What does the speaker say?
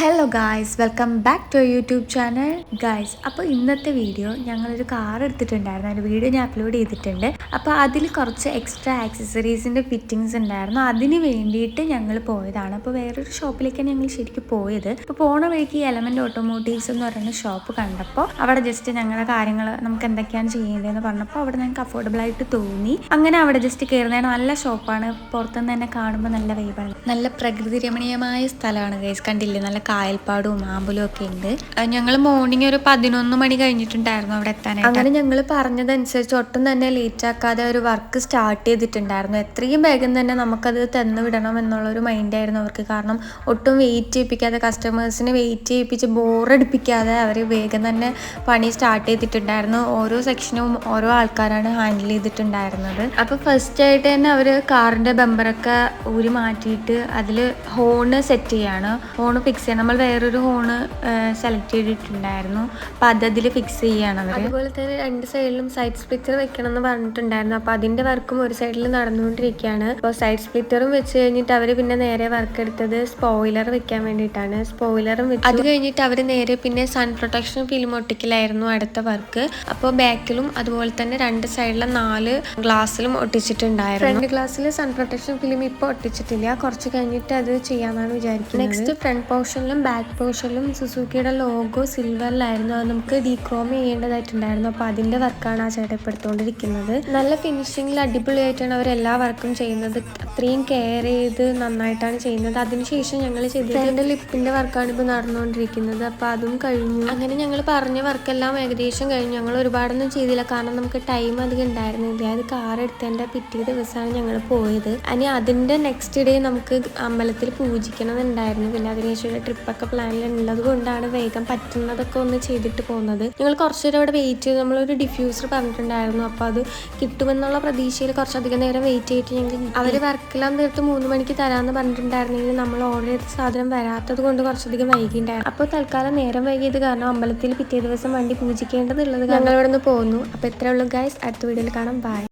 Hello guys, welcome back to YouTube channel. Guys, അപ്പോൾ ഇന്നത്തെ video ഞങ്ങളൊരു കാർ എടുത്തിട്ടുണ്ടായിരുന്നു. അതിൻ്റെ വീഡിയോ ഞാൻ അപ്ലോഡ് ചെയ്തിട്ടുണ്ട്. അപ്പോൾ അതിൽ കുറച്ച് എക്സ്ട്രാ ആക്സസറീസിൻ്റെ ഫിറ്റിങ്സ് ഉണ്ടായിരുന്നു. അതിന് വേണ്ടിയിട്ട് ഞങ്ങൾ പോയതാണ്. അപ്പോൾ വേറൊരു ഷോപ്പിലേക്കാണ് ഞങ്ങൾ ശരിക്കും പോയത്. അപ്പോൾ പോണ വഴിക്ക് എലമെൻറ്റ് ഓട്ടോമോട്ടീവ്സ് എന്ന് പറയുന്ന ഷോപ്പ് കണ്ടപ്പോൾ അവിടെ ജസ്റ്റ് ഞങ്ങളുടെ കാര്യങ്ങൾ നമുക്ക് എന്തൊക്കെയാണ് ചെയ്യേണ്ടതെന്ന് പറഞ്ഞപ്പോൾ അവിടെ ഞങ്ങൾക്ക് അഫോർഡബിൾ ആയിട്ട് തോന്നി. അങ്ങനെ അവിടെ ജസ്റ്റ് കയറുന്നതാണ്. നല്ല ഷോപ്പാണ്. പുറത്തുനിന്ന് തന്നെ കാണുമ്പോൾ നല്ല വൈബാണ്. നല്ല പ്രകൃതി രമണീയമായ സ്ഥലമാണ് ഗൈസ്. കണ്ടില്ലേ, നല്ല കായൽപ്പാടും ആമ്പലും ഒക്കെ ഉണ്ട്. ഞങ്ങൾ മോർണിംഗ് ഒരു 11 മണി കഴിഞ്ഞിട്ടുണ്ടായിരുന്നു അവിടെ എത്താനായിട്ട്. അങ്ങനെ ഞങ്ങൾ പറഞ്ഞതനുസരിച്ച് ഒട്ടും തന്നെ ലേറ്റ് ആക്കാതെ ഒരു വർക്ക് സ്റ്റാർട്ട് ചെയ്തിട്ടുണ്ടായിരുന്നു. എത്രയും വേഗം തന്നെ നമുക്കത് തന്നു വിടണം എന്നുള്ളൊരു മൈൻഡായിരുന്നു അവർക്ക്. കാരണം ഒട്ടും വെയിറ്റ് ചെയ്യിപ്പിക്കാതെ, കസ്റ്റമേഴ്സിനെ വെയിറ്റ് ചെയ്യിപ്പിച്ച് ബോറടിപ്പിക്കാതെ അവർ വേഗം തന്നെ പണി സ്റ്റാർട്ട് ചെയ്തിട്ടുണ്ടായിരുന്നു. ഓരോ സെക്ഷനും ഓരോ ആൾക്കാരാണ് ഹാൻഡിൽ ചെയ്തിട്ടുണ്ടായിരുന്നത്. അപ്പോൾ ഫസ്റ്റ് ആയിട്ട് തന്നെ അവർ കാറിൻ്റെ ബമ്പറൊക്കെ ഊരി മാറ്റിയിട്ട് അതിൽ ഹോണ് സെറ്റ് ചെയ്യാണ്. ഹോണ് ഫിക്സ് ചെയ്യാൻ നമ്മൾ വേറൊരു ഹോണ് സെലക്ട് ചെയ്തിട്ടുണ്ടായിരുന്നു. അപ്പോൾ അതിൽ ഫിക്സ് ചെയ്യാണ് അവർ. അതുപോലെ തന്നെ രണ്ട് സൈഡിലും സൈഡ് സ്പ്ലിറ്റർ വെക്കണം എന്ന് പറഞ്ഞിട്ടുണ്ടായിരുന്നു. അപ്പോൾ അതിൻ്റെ വർക്കും ഒരു സൈഡിൽ നടന്നുകൊണ്ടിരിക്കുകയാണ്. അപ്പോൾ സൈഡ് സ്പ്ലിറ്ററും വെച്ച് കഴിഞ്ഞിട്ട് അവർ പിന്നെ നേരെ വർക്ക് എടുത്തത് സ്പോയിലർ വെക്കാൻ വേണ്ടിയിട്ടാണ്. സ്പോയിലറും വെച്ച് അത് കഴിഞ്ഞിട്ട് അവർ നേരെ പിന്നെ സൺ പ്രൊട്ടക്ഷൻ ഫിലിം ഒട്ടിക്കലായിരുന്നു അടുത്ത വർക്ക്. അപ്പോൾ ബാക്കിലും അതുപോലെ തന്നെ രണ്ട് സൈഡിലും 4 ഗ്ലാസ്സിലും ഒട്ടിച്ചിട്ടുണ്ടായിരുന്നു. ഫ്രണ്ട് ഗ്ലാസ്സിൽ സൺ പ്രൊട്ടക്ഷൻ ഫിലിം ഇപ്പോൾ ഒട്ടിച്ചിട്ടില്ല, കുറച്ച് കഴിഞ്ഞിട്ട് അത് ചെയ്യാനാണ് വിചാരിക്കുന്നത്. നെക്സ്റ്റ് ഫ്രണ്ട് പോർഷനിലും ബാക്ക് പോർഷനിലും സുസുക്കിയുടെ ലോഗോ സിൽവറിലായിരുന്നു. അത് നമുക്ക് ഡീക്രോം ചെയ്യേണ്ടതായിട്ടുണ്ടായിരുന്നു. അപ്പോൾ അതിൻ്റെ വർക്കാണ് ആ ചേട്ടൻ എടുത്തുകൊണ്ടിരിക്കുന്നത്. നല്ല ഫിനിഷിങ്ങിൽ അടിപൊളിയായിട്ടാണ് അവർ എല്ലാ വർക്കും ചെയ്യുന്നത്. അത്രയും കെയർ ചെയ്ത് നന്നായിട്ടാണ് ചെയ്യുന്നത്. അതിനുശേഷം ഞങ്ങൾ ചെയ്തത് എൻ്റെ ലിപ്പിൻ്റെ വർക്കാണ് ഇപ്പോൾ നടന്നുകൊണ്ടിരിക്കുന്നത്. അപ്പോൾ അതും കഴിഞ്ഞു. അങ്ങനെ ഞങ്ങൾ പറഞ്ഞ വർക്കെല്ലാം ഏകദേശം കഴിഞ്ഞു. ഞങ്ങൾ ഒരുപാടൊന്നും ചെയ്തില്ല, കാരണം നമുക്ക് ടൈം അധികം ഉണ്ടായിരുന്നില്ല. അത് കാർ എടുത്തതിൻ്റെ പിറ്റേ ദിവസമാണ് ഞങ്ങൾ പോയത്. ഇനി അതിൻ്റെ നെക്സ്റ്റ് ഡേ നമുക്ക് അമ്പലത്തിൽ പൂജിക്കണമെന്നുണ്ടായിരുന്നു. പിന്നെ അതിനുശേഷം ട്രിപ്പൊക്കെ പ്ലാനിലുള്ളത് കൊണ്ടാണ് വേഗം പറ്റുന്നതൊക്കെ ഒന്ന് ചെയ്തിട്ട് പോകുന്നത്. ഞങ്ങൾ കുറച്ചുനേരം അവിടെ വെയിറ്റ് ചെയ്ത് നമ്മളൊരു ഡിഫ്യൂസർ പറഞ്ഞിട്ടുണ്ടായിരുന്നു. അപ്പോൾ അത് കിട്ടുമെന്നുള്ള പ്രതീക്ഷയിൽ കുറച്ചധികം നേരം വെയിറ്റ് ചെയ്തിട്ട് ഞങ്ങൾ അവർ വർക്കെല്ലാം തീർത്ത് 3 മണിക്ക് തരാമെന്ന് പറഞ്ഞിട്ടുണ്ടായിരുന്നെങ്കിൽ നമ്മൾ ഓർഡർ ചെയ്ത സാധനം വരാത്തത് കൊണ്ട് കുറച്ചധികം വൈകിയിട്ടുണ്ടായിരുന്നു. അപ്പോൾ തൽക്കാലം നേരം വൈകിയത് കാരണം അമ്പലത്തിൽ പിറ്റേ ദിവസം വണ്ടി പൂജിക്കേണ്ടതുള്ളത് ഞങ്ങൾ ഇവിടെ നിന്ന് പോകുന്നു. അപ്പോൾ ഇത്രയേ ഉള്ളൂ ഗൈസ്. അടുത്ത വീഡിയോയിൽ കാണാം. ബൈ.